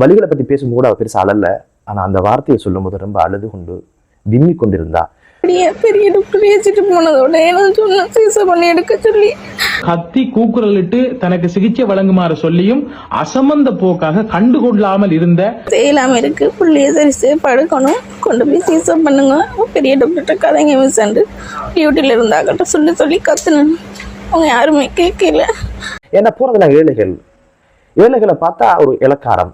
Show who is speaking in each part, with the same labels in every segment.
Speaker 1: வலிகளை பத்தி பேசும்போது அவ பெருசா அழல. ஆனா அந்த வார்த்தையை சொல்லும் போது ரொம்ப அழுது கொண்டு விம்மி கொண்டிருந்தா.
Speaker 2: பெரிய டாக்டர் ஏசிட்டு போனதோட சொன்ன சிகிச்சை பண்ணி எடுக்க சொல்லி
Speaker 3: கத்தி கூக்குரலிட்டு தனக்கு சிகிச்சை வழங்குமாறு சொல்லியும் அசம்பந்த போக்காக கண்டுகொள்ளாமல் இருந்த
Speaker 2: செய்யலாம இருக்கு. புள்ளைய சரி படுக்கணும், கொண்டு போய் சிகிச்சை பண்ணுங்க, பெரிய டாக்டர்கிட்ட கதைங்க மிஸ்ஸாண்டு டியூட்டில இருந்தாக்கிட்ட சொல்லி கத்துனேன். அவங்க யாருமே கேட்கல.
Speaker 1: ஏன்னா போறதுல ஏழைகளை பார்த்தா ஒரு இலக்காரம்,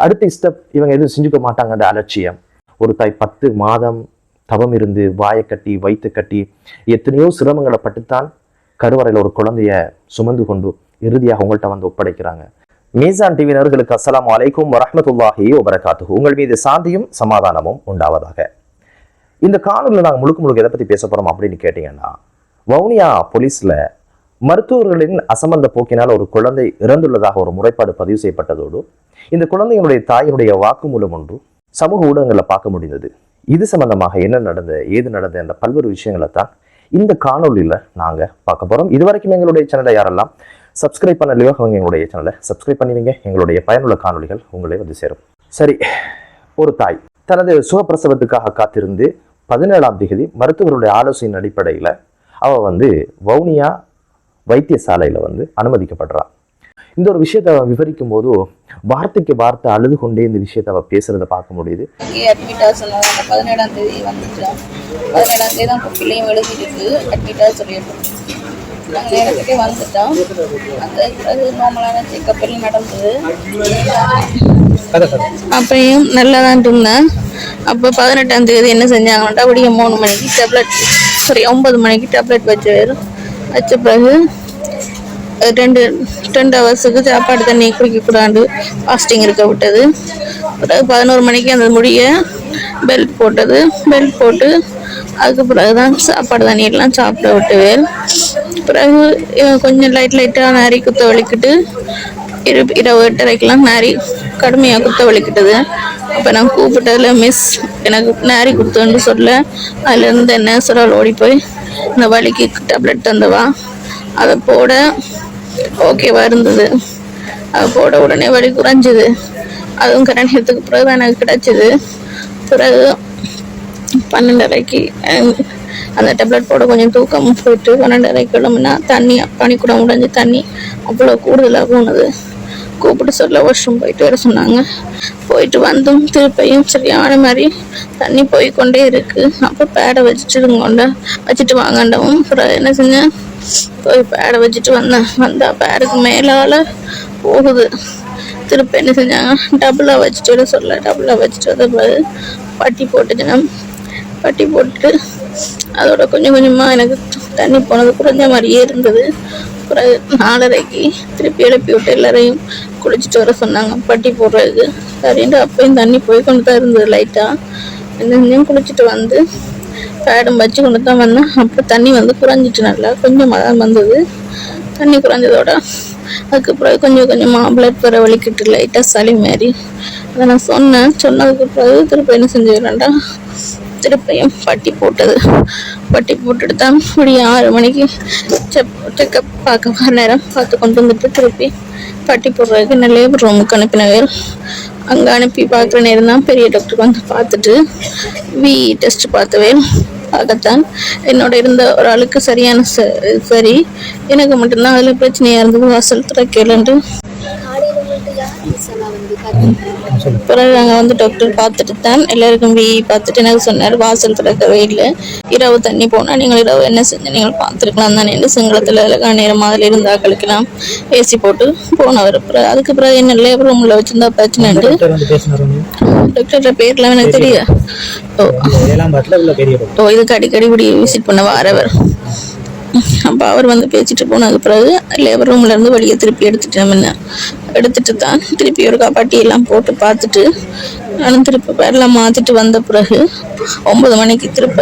Speaker 1: அடுத்த ஸ்டெப் இவங்க எதுவும் செஞ்சுக்க மாட்டாங்கன்ற அலட்சியம். ஒரு தாய் 10 மாதம் தவம் இருந்து வாயை கட்டி வயிற்று கட்டி எத்தனையோ சிரமங்களை பட்டுத்தான் கருவறையில் ஒரு குழந்தைய சுமந்து கொண்டு இறுதியாக உங்கள்கிட்ட வந்து ஒப்படைக்கிறாங்க. மீசான் டிவி நேயர்களுக்கு அஸ்ஸலாமு அலைக்கும் வரஹ்மத்துல்லாஹி வபரகாத்துஹு. உங்கள் மீது சாந்தியும் சமாதானமும் உண்டாவதாக. இந்த காணொலியில் நாங்கள் முழுக்க எதை பற்றி பேச போகிறோம் அப்படின்னு கேட்டிங்கன்னா, வவுனியா போலீஸில் மருத்துவர்களின் அசம்பந்த போக்கினால் ஒரு குழந்தை இறந்துள்ளதாக ஒரு முறைப்பாடு பதிவு செய்யப்பட்டதோடு இந்த குழந்தையினுடைய தாயினுடைய வாக்குமூலம் ஒன்று சமூக ஊடகங்களில் பார்க்க முடிந்தது. இது சம்பந்தமாக என்ன நடந்தது, ஏது நடந்தது என்ற பல்வேறு விஷயங்களை தான் இந்த காணொலியில் நாங்கள் பார்க்க போகிறோம். இதுவரைக்கும் எங்களுடைய சேனலை யாரெல்லாம் சப்ஸ்கிரைப் பண்ணலையோ அவங்க எங்களுடைய சேனலை சப்ஸ்கிரைப் பண்ணுவீங்க. எங்களுடைய பயனுள்ள காணொலிகள் உங்களை வந்து சேரும். சரி, ஒரு தாய் தனது சுகப்பிரசவத்துக்காக காத்திருந்து 17ஆம் தேதி மருத்துவருடைய ஆலோசனையின் அடிப்படையில் அவள் வவுனியா வைத்தியசாலையில் அனுமதிக்கப்படுறாள். இந்த ஒரு விஷயத்தை அவன் விவரிக்கும் போது வார்த்தைக்கு வார்த்தை அழுது கொண்டே இந்த விஷயத்தை அவ பேசுறதை பார்க்க முடியுது.
Speaker 2: அட்மிட் ஆக சொன்னாங்க. 17ஆம் தேதி வந்துட்டோம். 17ஆம் தேதி தான் பிள்ளையும் எழுதிருக்கு. அட்மிட் ஆக சொல்லிட்டு நாங்கள் நேரத்துக்கே வந்துட்டோம். அது நார்மலான செக்கப் எல்லாம் நடந்தது. அப்பயும் நல்லா தான் இருந்தேன். அப்போ 18ஆம் தேதி என்ன செஞ்சாங்கன்னா அப்படியே 3 மணிக்கு டேப்லெட் 9 மணிக்கு டேப்லெட் வச்ச பிறகு 2 ஹவர்ஸுக்கு சாப்பாடு தண்ணி குடிக்கக்கூடாது, ஃபாஸ்டிங் இருக்க விட்டது. பிறகு 11 மணிக்கு அந்த முடிய பெல்ட் போட்டு அதுக்கு பிறகு தான் சாப்பாடு தண்ணியெல்லாம் சாப்பிட விட்டுவேன். பிறகு கொஞ்சம் லைட்டாக நாரி குத்த வலிக்கிட்டு இரவு 8:30க்கெல்லாம் நாரி கடுமையாக குத்த வலிக்கிட்டது. அப்போ நான் கூப்பிட்டதில் மிஸ் எனக்கு நாரி குத்துன்னு சொல்ல அதுலேருந்து நேசரால் ஓடி போய் இந்த வலிக்கு டேப்லெட் தந்தவா அதை போட ஓகேவா இருந்தது. அது போட உடனே வலி குறைஞ்சிது. அதுவும் கரண்யத்துக்கு பிறகு தான் எனக்கு கிடைச்சிது. பிறகு 12:30க்கு அந்த டேப்லெட் போட கொஞ்சம் தூக்கம் போயிட்டு 12:30க்கு கிளம்புனா தண்ணி பனிக்கூடம் உடைஞ்சு தண்ணி அவ்வளோ கூடுதலாக போனது. கூப்பிட்டு சொல்ல வாஷ்ரூம் போயிட்டு வர சொன்னாங்க. போயிட்டு வந்தும் திருப்பியும் சரியான மாதிரி தண்ணி போய்கொண்டே இருக்கு. அப்போ பேடை வச்சுட்டு வாங்கண்டவும் அப்புறம் என்ன செஞ்சேன், போய் பேடை வச்சுட்டு வந்தா பேடுக்கு மேலால போகுது. திருப்பி என்ன செஞ்சாங்க, டபுளாக வச்சுட்டு வந்த பிறகு பட்டி போட்டுட்டு அதோட கொஞ்சம் கொஞ்சமாக எனக்கு தண்ணி போனது குறைஞ்ச மாதிரியே இருந்தது. பிறகு 4:30க்கு திருப்பி எழுப்பி விட்டு எல்லாரையும் குளிச்சுட்டு வர சொன்னாங்க பட்டி போடுறதுக்கு. சரின்ட்டு அப்பயும் தண்ணி போய் கொண்டு தான் இருந்தது. லைட்டாக என்ன குளிச்சுட்டு வந்து பேடும் வச்சு கொண்டு தான் வந்தேன். அப்புறம் தண்ணி குறைஞ்சிட்டு நல்லா கொஞ்சமாக தான் வந்தது. தண்ணி குறைஞ்சதோட அதுக்கு பிறகு கொஞ்சமாக பிளட் வர வலிக்கிட்டு லைட்டாக சளி மாரி அதை நான் சொன்னதுக்கு பிறகு திருப்பி என்ன செஞ்சுக்கிறேன்டா, திருப்பியும் பட்டி போட்டுட்டு தான் இப்படி 6 மணிக்கு செக்கப் பார்க்க நேரம் பார்த்து கொண்டு வந்துட்டு திருப்பி பட்டி போடுறதுக்கு நான் லேபர் ரூமுக்கு அனுப்பினவேல். அங்கே அனுப்பி பார்க்குற நேரம் தான் பெரிய டாக்டர் பார்த்துட்டு டெஸ்ட் பார்த்தவேல். பார்க்கத்தான் என்னோட இருந்த ஒரு ஆளுக்கு சரியான சரி, எனக்கு மட்டும்தான் அதில் பிரச்சனையாக இருந்தது. வாசல் திறக்கலன்ட்டு பிறகு அங்கே டாக்டர் பார்த்துட்டு தான் எல்லாருக்கும் பார்த்துட்டு எனக்கு சொன்னார், வாசல் திறக்கவே இல்லை, இரவு தண்ணி போனால் நீங்கள் இரவு என்ன செஞ்சு நீங்கள் பார்த்துருக்கலாம் தானே, சிங்களத்தில் அழகான நேரம் அதில் இருந்தா கழிக்கலாம் ஏசி போட்டு போனவர். அதுக்கு பிறகு என்ன லேபர் ரூமில் வச்சுருந்தா பிரச்சனை. டாக்டர் பேர்லாம் எனக்கு தெரியாது. இதுக்கு அடிக்கடி இப்படி விசிட் பண்ண வரவர். அப்போ அவர் பேசிட்டு போனது. பிறகு லேபர் ரூம்ல இருந்து வெளியே திருப்பி எடுத்துட்டு தான் திருப்பி ஒரு பட்டி எல்லாம் போட்டு பார்த்துட்டு நானும் திருப்பி பேரெல்லாம் மாத்திட்டு வந்த பிறகு 9 மணிக்கு திருப்ப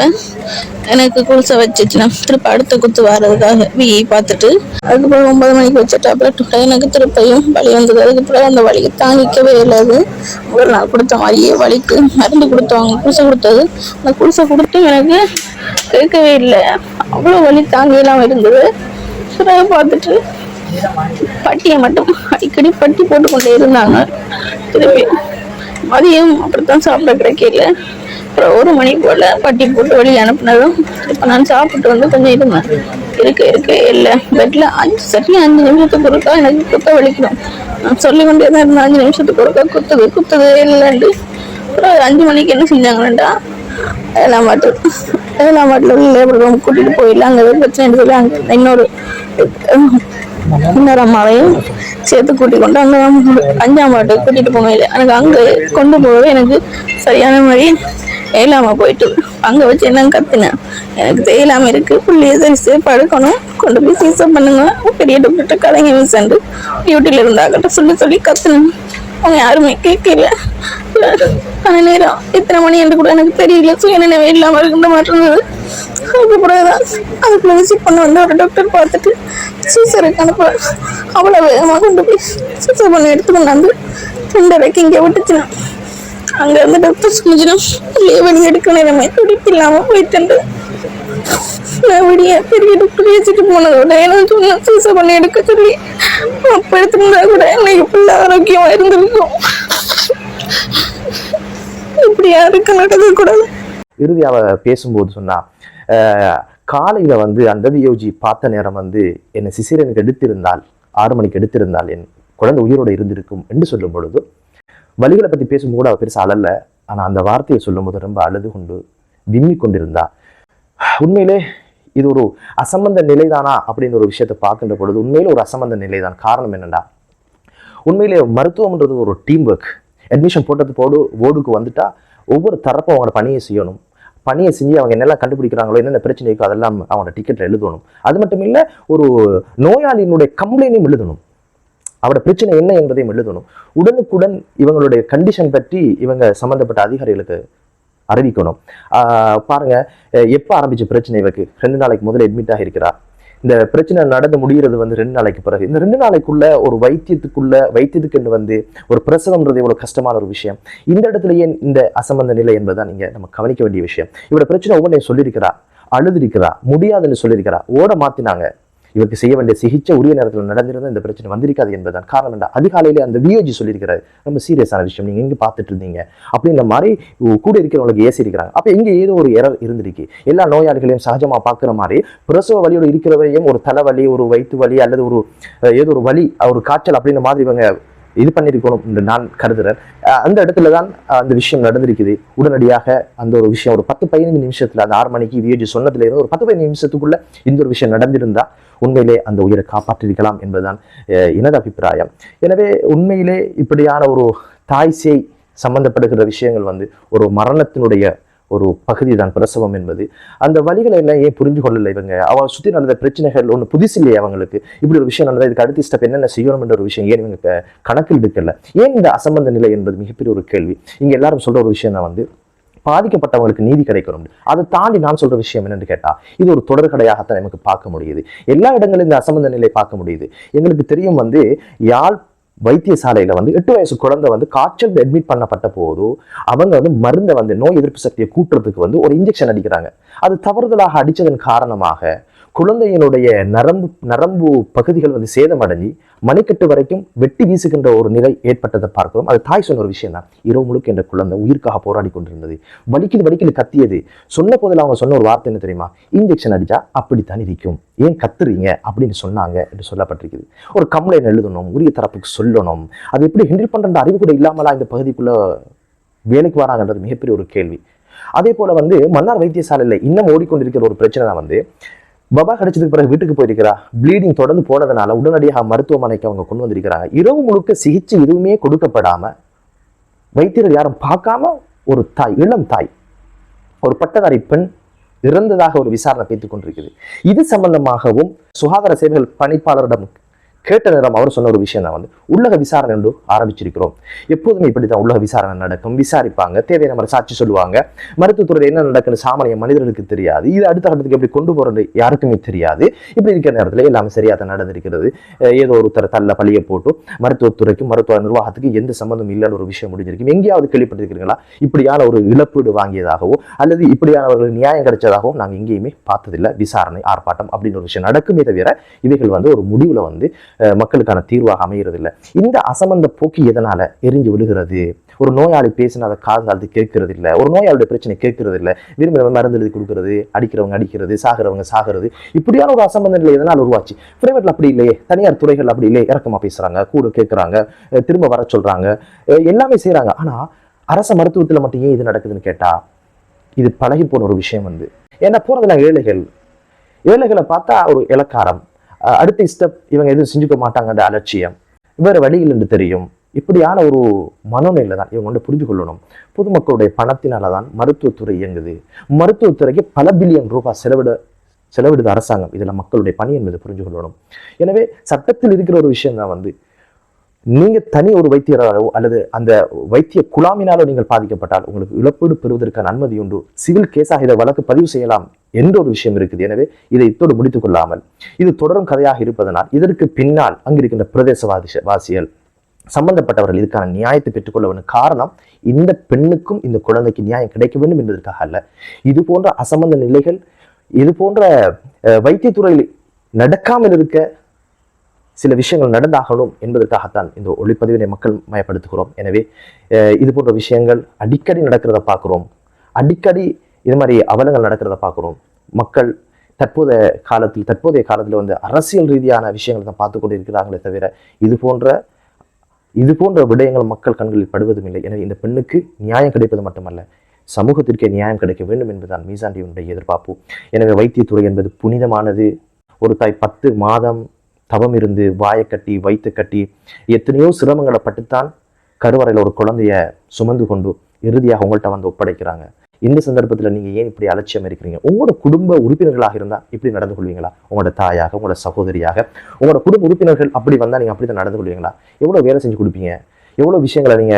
Speaker 2: எனக்கு குளிசை வச்சுச்சுன்னா திருப்ப அடுத்த குத்து வர்றதுக்காக பார்த்துட்டு அதுக்கு பிறகு 9 மணிக்கு வச்ச டேப்லெட் எனக்கு திருப்பியும் வலி வந்தது. அதுக்கு பிறகு அந்த வலிக்கு தாங்கிக்கவே இல்லாது ஒரு நாள் கொடுத்த மாதிரியே வலிக்கு மருந்து கொடுத்தவங்க குளிசை கொடுத்தது. அந்த குளிசை கொடுத்து எனக்கு கேட்கவே இல்லை, அவ்வளோ வலி தாங்கியெல்லாம் இருந்தது. பிறகு பார்த்துட்டு பட்டியை மட்டும் அடிக்கடி பட்டி போட்டுக்கொண்டே இருந்தாங்க. திருப்பி மதியம் அப்படித்தான் சாப்பிட கிடைக்கல. அப்புறம் 1 மணி போல பட்டி போட்டு வெளியே அனுப்புனதும் இப்ப நான் சாப்பிட்டு வந்து கொஞ்சம் இருந்தேன். இருக்க இல்லை பெட்ல 5 நிமிஷத்துக்கு ஒருக்கா எனக்கு குத்த வலிக்கணும். நான் சொல்லி கொண்டே தான் இருந்தேன், 5 நிமிஷத்துக்கு ஒருக்கா குத்துது இல்லைண்டு. அப்புறம் 5 மணிக்கு என்ன செஞ்சாங்கன்னாண்டா, 7ஆம் வார்டில் உள்ள லேபர் ரூம் கூட்டிட்டு போயிடலாம், அங்கே பிரச்சனை சொல்லி அங்கே இன்னொரு அம்மாவையும் சேர்த்து கூட்டிக் கொண்டு அங்கே 5ஆம் வார்டுக்கு கூட்டிட்டு போக இல்லை. எனக்கு அங்கே கொண்டு போகவே எனக்கு சரியான மாதிரி இயலாம போயிட்டு அங்கே வச்சு என்ன கத்துனேன், எனக்கு தேயிலாம இருக்கு, புள்ளிய சரிசு படுக்கணும், கொண்டு போய் சீசப் பண்ணுங்க, பெரிய டாக்டர்கிட்ட கதைங்க மிஸ்ஸாண்டு டியூட்டில இருந்தாக்கிட்ட சொல்லி கத்துனேன். அவங்க யாருமே கேட்கல. அந்த நேரம் எத்தனை மணி என்று கூட எனக்கு தெரியல, சுயநினைவே இல்லாம இருக்கின்ற மாதிரி இருந்தது. அதுக்கப்புறம்தான் அதுக்குள்ள விசிட் பண்ண வந்து ஒரு டாக்டர் பார்த்துட்டு சீசருக்கு அனுப்ப அவ்வளவு வேகமாக கொண்டு போய் சீசர் பண்ணி எடுத்து கொண்டாந்து 2:30 இங்கே விட்டுச்சுனா அங்க இருந்து டாக்டர் சொல்லிச்சிடும் வெளியே எடுக்க நேரமே துடிப்பு இல்லாம போயிட்டு விடிய பெரிய டாக்டர் வச்சுட்டு போனதோட என்ன சொன்ன சீசர் பண்ணி எடுக்க சொல்லி அப்ப எடுத்துருந்தா கூட இன்னைக்கு பிள்ளை ஆரோக்கியமா இருந்திருக்கும். இப்படியா இருக்க நடக்க கூடாது.
Speaker 1: இறுதி அவ பேசும்போது சொன்னா, காலையில வந்து அந்த வியோஜி பார்த்த நேரம் வந்து என்னை சிசேரியனுக்கு எடுத்திருந்தால் 6 மணிக்கு எடுத்திருந்தால் என் குழந்தை உயிரோடு இருந்திருக்கும் என்று சொல்லும் பொழுது வலிகளை பத்தி பேசும்போது அவ பெருசா அழல. ஆனா அந்த வார்த்தையை சொல்லும் போது ரொம்ப அழுது கொண்டு விம்மி கொண்டிருந்தா. உண்மையிலே இது ஒரு அசம்பந்த நிலைதானா அப்படின்னு ஒரு விஷயத்தை பார்க்கின்ற பொழுது உண்மையிலே ஒரு அசம்பந்த நிலைதான். காரணம் என்னன்னா, உண்மையிலே மருத்துவம்ன்றது ஒரு டீம் ஒர்க். அட்மிஷன் போட்டது ஓடுக்கு வந்துட்டா ஒவ்வொரு தரப்பும் அவங்களோட பணியை செய்யணும். பணியை செஞ்சு அவங்க என்னெல்லாம் கண்டுபிடிக்கிறாங்களோ, என்னென்ன பிரச்சனை இருக்கோ அதெல்லாம் அவங்களோட டிக்கெட்ல எழுதணும். அது மட்டும் இல்லை, ஒரு நோயாளியினுடைய கம்ப்ளைண்டையும் எழுதணும், அவரோட பிரச்சனை என்ன என்பதையும் எழுதணும். உடனுக்குடன் இவங்களுடைய கண்டிஷன் பற்றி இவங்க சம்பந்தப்பட்ட அதிகாரிகளுக்கு அறிவிக்கணும். பாருங்க, எப்போ ஆரம்பிச்ச பிரச்சனை, இவருக்கு 2 நாளைக்கு முதல்ல அட்மிட் ஆகியிருக்கிறார். இந்த பிரச்சனை நடந்து முடிகிறது வந்து 2 நாளைக்கு பிறகு. இந்த 2 நாளைக்குள்ள ஒரு வைத்தியத்துக்கு வந்து ஒரு பிரசவம்ன்றது எவ்வளவு கஷ்டமான ஒரு விஷயம். இந்த இடத்துலயே இந்த அசம்பந்த நிலை என்பதுதான் நீங்க நம்ம கவனிக்க வேண்டிய விஷயம். இவரோட பிரச்சனை ஒவ்வொன்றையும் சொல்லியிருக்கிறா, அழுதிருக்கிறா, முடியாதுன்னு சொல்லியிருக்கிறா, ஓட மாத்தினாங்க. இவருக்கு செய்ய வேண்டிய சிகிச்சை உரிய நேரத்தில் நடந்திருந்தா இந்த பிரச்சனை வந்திருக்காது என்பதுதான் காரணம். என்ன அதிகாலையிலே அந்த வியோஜி சொல்லியிருக்கிறாரு, ரொம்ப சீரியஸான விஷயம், நீங்க எங்க பார்த்துட்டு இருந்தீங்க அப்படின்ற மாதிரி கூட இருக்கிறவங்களுக்கு ஏசி இருக்கிறாங்க. அப்ப இங்க ஏதோ ஒரு எரர் இருந்திருக்கு. எல்லா நோயாளிகளையும் சகஜமா பார்க்குற மாதிரி பிரசவ வலியோடு இருக்கிறவரையும் ஒரு தலைவலி, ஒரு வயிற்று வலி அல்லது ஒரு ஏதோ ஒரு வலி, ஒரு காய்ச்சல் அப்படின்ற மாதிரி இவங்க இது பண்ணிருக்கணும் என்று நான் கருதுறேன். அந்த இடத்துலதான் அந்த விஷயம் நடந்திருக்குது. உடனடியாக அந்த ஒரு விஷயம் ஒரு 10-15 நிமிஷத்துல, அந்த 6 மணிக்கு வியோஜி சொன்னதுல இருந்து ஒரு 10-15 நிமிஷத்துக்குள்ள இந்த ஒரு விஷயம் நடந்திருந்தா உண்மையிலே அந்த உயிரை காப்பாற்றிருக்கலாம் என்பதுதான் எனது அபிப்பிராயம். எனவே உண்மையிலே இப்படியான ஒரு தாய் சேய் சம்பந்தப்படுகிற விஷயங்கள் வந்து ஒரு மரணத்தினுடைய ஒரு பகுதி தான் பிரசவம் என்பது. அந்த வழிகளை எல்லாம் ஏன் புரிஞ்சு கொள்ளலை இவங்க? அவ சுற்றி நடந்த பிரச்சனைகள் ஒன்று புதுசு இல்லையே அவங்களுக்கு. இப்படி ஒரு விஷயம் நடந்தது, இதுக்கு அடுத்த ஸ்டெப் என்னென்ன செய்யணும் என்ற ஒரு விஷயம் ஏன் இவங்க கணக்கில் எடுக்கல? ஏன் இந்த அசம்பந்த நிலை என்பது மிகப்பெரிய ஒரு கேள்வி. இங்க எல்லாரும் சொல்ற ஒரு விஷயம் தான் வந்து பாதிக்கப்பட்டவங்களுக்கு நீதி கிடைக்கணும். அதை தாண்டி நான் சொல்ற விஷயம் என்னன்னு கேட்டா, இது ஒரு தொடர்கடையாகத்தான் நமக்கு பார்க்க முடியுது. எல்லா இடங்களும் இந்த அசம்பந்த நிலை பார்க்க முடியுது. எங்களுக்கு தெரியும் வந்து யாழ் வைத்தியசாலையில வந்து 8 வயசு குழந்தை வந்து காய்ச்சல் அட்மிட் பண்ணப்பட்ட போது அவங்க வந்து மருந்தை வந்து நோய் எதிர்ப்பு சக்தியை கூட்டுறதுக்கு வந்து ஒரு இன்ஜெக்ஷன் அடிக்கிறாங்க. அது தவறுதலாக அடிச்சதன் காரணமாக குழந்தையினுடைய நரம்பு பகுதிகள் வந்து சேதமடைஞ்சி மணிக்கட்டு வரைக்கும் வெட்டி வீசுகின்ற ஒரு நிலை ஏற்பட்டதை பார்க்கிறோம். அது தாய் சொன்ன ஒரு விஷயம் தான். இரவு முழுக்க என்ற குழந்தை உயிர்க்காக போராடி கொண்டிருந்தது. வலிக்குது கத்தியது. சொன்ன போதில் அவங்க சொன்ன ஒரு வார்த்தை என்ன தெரியுமா? இன்ஜெக்ஷன் அடிச்சா அப்படித்தான் இருக்கும், ஏன் கத்துறீங்க அப்படின்னு சொன்னாங்க என்று சொல்லப்பட்டிருக்குது. ஒரு கம்ப்ளைண்ட் எழுதணும், உரிய தரப்புக்கு சொல்லணும். அது எப்படி ஹேண்டில் பண்ற அறிவு கூட இல்லாமலா இந்த பகுதிக்குள்ள வேலைக்கு வராங்கன்றது மிகப்பெரிய ஒரு கேள்வி. அதே போல வந்து மன்னார் வைத்தியசாலையில இன்னும் ஓடிக்கொண்டிருக்கிற ஒரு பிரச்சனை தான் வந்து பபா கிடைச்சதுக்கு பிறகு வீட்டுக்கு போயிருக்கிறா. ப்ளீடிங் தொடர்ந்து போனதுனால உடனடியாக மருத்துவமனைக்கு அவங்க கொண்டு வந்திருக்கிறாங்க. இரவு முழுக்க சிகிச்சை எதுவுமே கொடுக்கப்படாம, வைத்தியர்கள் யாரும் பார்க்காம ஒரு தாய், இளம் தாய், ஒரு பட்டதாரி பெண் இறந்ததாக ஒரு விசாரணை பேத்துக் கொண்டிருக்குது. இது சம்பந்தமாகவும் சுகாதார சேவைகள் பணிப்பாளரிடம் கேட்ட நேரம் அவர் சொன்ன ஒரு விஷயம் தான் வந்து உள்ளக விசாரணை என்று ஆரம்பிச்சிருக்கிறோம். எப்போதுமே இப்படித்தான் உள்ளக விசாரணை நடக்கும். விசாரிப்பாங்க, தேவையான மாதிரி சாட்சி சொல்லுவாங்க. மருத்துவத்துறையில் என்ன நடக்குன்னு சாமானிய மனிதர்களுக்கு தெரியாது. இது அடுத்த கட்டத்துக்கு எப்படி கொண்டு போறது யாருக்குமே தெரியாது. இப்படி இருக்கிற நேரத்தில் எல்லாமே சரியாக நடந்திருக்கிறது. ஏதோ ஒருத்தர் தள்ள பழியை போட்டு மருத்துவத்துறைக்கும் மருத்துவ நிர்வாகத்துக்கு எந்த சம்பந்தம் இல்லைன்னு ஒரு விஷயம் முடிஞ்சிருக்கு. எங்கேயாவது கேள்விப்பட்டிருக்கிறீங்களா இப்படியான ஒரு இழப்பீடு வாங்கியதாகவோ அல்லது இப்படியானவர்கள் நியாயம் கிடைச்சதாகவோ நாங்கள் எங்கேயுமே பார்த்ததில்லை. விசாரணை ஆர்ப்பாட்டம் அப்படின்னு ஒரு விஷயம் நடக்குமே தவிர இவைகள் வந்து ஒரு முடிவுல வந்து மக்களுக்கான தீர்வாக அமைகிறது. இந்த அசமந்த போக்கு எதனால எரிஞ்சு விடுகிறது? ஒரு நோயாளி பேசினா அதை காது கேட்கறது இல்லை, ஒரு நோயாளியுடைய பிரச்சனை கேட்கறது இல்லை, விரும்பினவங்க மருந்து எழுதி கொடுக்கறது, அடிக்கிறவங்க அடிக்கிறது, சாகிறவங்க சாகிறது, இப்படியான ஒரு அசம்பந்த நிலை எதனால் உருவாச்சு? பிரைவேட்ல அப்படி இல்லையே, தனியார் துறைகள் அப்படி இல்லையே, இறக்கமா பேசுறாங்க, கூட கேட்கறாங்க, திரும்ப வர சொல்றாங்க, எல்லாமே செய்யறாங்க. ஆனா அரச மருத்துவத்துல மட்டும் ஏன் இது நடக்குதுன்னு கேட்டா, இது பழகி போன ஒரு விஷயம். ஏன்னா போறது நாங்கள் ஏழைகளை பார்த்தா ஒரு இலக்காரம், அடுத்த ஸ்டெப் இவங்க எதுவும் செஞ்சுக்க மாட்டாங்கன்ற அலட்சியம், வேற வழியில் என்று தெரியும். இப்படியான ஒரு மனநிலை தான் இவங்க புரிஞ்சு கொள்ளணும். பொதுமக்களுடைய பணத்தினாலதான் மருத்துவத்துறை இயங்குது. மருத்துவத்துறைக்கு பல பில்லியன் ரூபாய் செலவிடுது அரசாங்கம். இதுல மக்களுடைய பணி என்பதை புரிஞ்சு கொள்ளணும். எனவே சட்டத்தில் இருக்கிற ஒரு விஷயம் தான் நீங்க தனி ஒரு வைத்தியராகவோ அல்லது அந்த வைத்திய குழாமினாலோ நீங்கள் பாதிக்கப்பட்டால் உங்களுக்கு இழப்பீடு பெறுவதற்கான அனுமதி உண்டு. சிவில் கேஸாக இதை வழக்கு பதிவு செய்யலாம் என்ற ஒரு விஷயம் இருக்குது. எனவே இதை இத்தோடு முடித்துக் கொள்ளாமல் இது தொடரும் கதையாக இருப்பதனால் இதற்கு பின்னால் அங்கிருக்கின்ற பிரதேசவாசிகள் சம்பந்தப்பட்டவர்கள் இதுக்கான நியாயத்தை பெற்றுக்கொள்ள வேண்டும். காரணம், இந்த பெண்ணுக்கும் இந்த குழந்தைக்கு நியாயம் கிடைக்க வேண்டும் என்பதற்காக அல்ல. இது போன்ற அசம்பந்த நிலைகள், இது போன்ற வைத்தியத்துறையில் நடக்காமல் இருக்க சில விஷயங்கள் நடந்தாகணும் என்பதற்காகத்தான் இந்த ஒளிப்பதிவினை மக்கள் மயப்படுத்துகிறோம். எனவே இது போன்ற விஷயங்கள் அடிக்கடி நடக்கிறத பார்க்கிறோம். அடிக்கடி இது மாதிரி அவலங்கள் நடக்கிறத பார்க்கிறோம். மக்கள் தற்போதைய காலத்தில் அரசியல் ரீதியான விஷயங்களை தான் பார்த்து கொண்டு இருக்கிறாங்களே தவிர இது போன்ற விடயங்கள் மக்கள் கண்களில் படுவதும் இல்லை. எனவே இந்த பெண்ணுக்கு நியாயம் கிடைப்பது மட்டுமல்ல, சமூகத்திற்கே நியாயம் கிடைக்க வேண்டும் என்பதுதான் மீசான் டிவியினுடைய எதிர்பார்ப்பு. எனவே வைத்தியத்துறை என்பது புனிதமானது. ஒரு தாய் 10 மாதம் தவம் இருந்து வாயை கட்டி வைத்து கட்டி எத்தனையோ சிரமங்களை பட்டுத்தான் கருவறையில் ஒரு குழந்தைய சுமந்து கொண்டு இறுதியாக உங்கள்கிட்ட ஒப்படைக்கிறாங்க. இந்த சந்தர்ப்பத்தில் நீங்க ஏன் இப்படி அலட்சியம் இருக்கிறீங்க? உங்களோட குடும்ப உறுப்பினர்களாக இருந்தா இப்படி நடந்து கொள்வீங்களா? உங்களோட தாயாக, உங்களோட சகோதரியாக, உங்களோட குடும்ப உறுப்பினர்கள் அப்படி வந்தா நீங்க அப்படித்தான் நடந்து கொள்வீங்களா? எவ்வளவு வேலை செஞ்சு கொடுப்பீங்க? எவ்வளவு விஷயங்களை நீங்க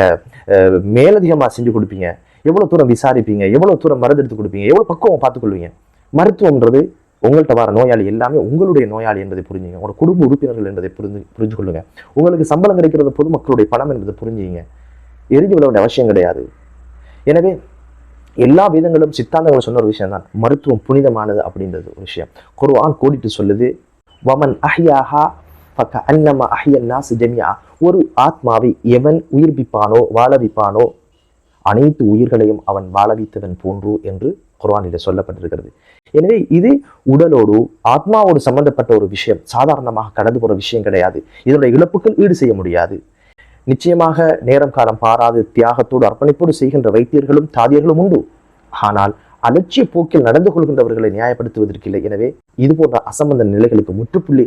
Speaker 1: மேலதிகமா செஞ்சு கொடுப்பீங்க? எவ்வளவு தூரம் விசாரிப்பீங்க? எவ்வளவு தூரம் மருந்து எடுத்து கொடுப்பீங்க? எவ்வளவு பக்குவம் பார்த்துக்கொள்வீங்க? மருத்துவம்ன்றது உங்கள்கிட்ட வர நோயாளி எல்லாமே உங்களுடைய நோயாளி என்பதை புரிஞ்சுங்க. உங்களோட குடும்ப உறுப்பினர்கள் என்பதை புரிஞ்சு கொள்ளுங்க. உங்களுக்கு சம்பளம் கிடைக்கிறது பொதுமக்களுடைய பணம் என்பதை புரிஞ்சுங்க. எரிஞ்சு விட வேண்டிய அவசியம் கிடையாது. எனவே எல்லா வேதங்களும் சித்தாந்தங்களும் சொன்ன ஒரு விஷயம் தான், மருத்துவம் புனிதமானது அப்படின்றது ஒரு விஷயம். குர்ஆன் கோடிட்டு சொல்லுது, வமன் அஹ்யாஹா ஃபகஅன்னமா அஹ்யன் நாஸ் ஜமீஆ. ஒரு ஆத்மாவை எவன் உயிர்ப்பிப்பானோ வாழவிப்பானோ அனைத்து உயிர்களையும் அவன் வாழவித்தவன் போன்று என்று குர்ஆனில் சொல்லப்பட்டிருக்கிறது. எனவே இது உடலோடு ஆத்மாவோடு சம்பந்தப்பட்ட ஒரு விஷயம், சாதாரணமாக கடந்து போற விஷயம் கிடையாது. இதனுடைய இழப்புகள் ஈடு செய்ய முடியாது. நிச்சயமாக நேரம் காலம் பாராது தியாகத்தோடு அர்ப்பணிப்போடு செய்கின்ற வைத்தியர்களும் தாதியர்களும் உண்டு. ஆனால் அலட்சிய போக்கில் நடந்து கொள்கின்றவர்களை நியாயப்படுத்துவதற்கு இல்லை. எனவே இது போன்ற அசம்பந்த நிலைகளுக்கு முற்றுப்புள்ளி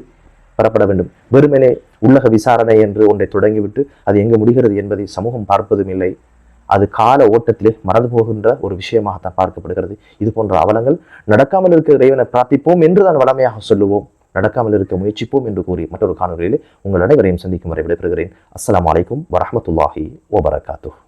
Speaker 1: பெறப்பட வேண்டும். வெறுமனே உள்ளக விசாரணை என்று ஒன்றை தொடங்கிவிட்டு அது எங்கு முடிகிறது என்பதை சமூகம் பார்ப்பதும் இல்லை. அது கால ஓட்டத்திலே மறந்து போகின்ற ஒரு விஷயமாகத்தான் பார்க்கப்படுகிறது. இது போன்ற அவலங்கள் நடக்காமல் இருக்க இறைவனை பிரார்த்திப்போம் என்றுதான் வளமையாக சொல்லுவோம். நடக்காமல் இருக்க முயற்சிப்போம் என்று கூறி மற்றொரு காணொலியிலே உங்கள் அனைவரையும் சந்திக்கும் வரை விடைபெறுகிறேன். அஸ்ஸலாமு அலைக்கும் வரஹ்மத்துல்லாஹி வபரகாத்துஹ்.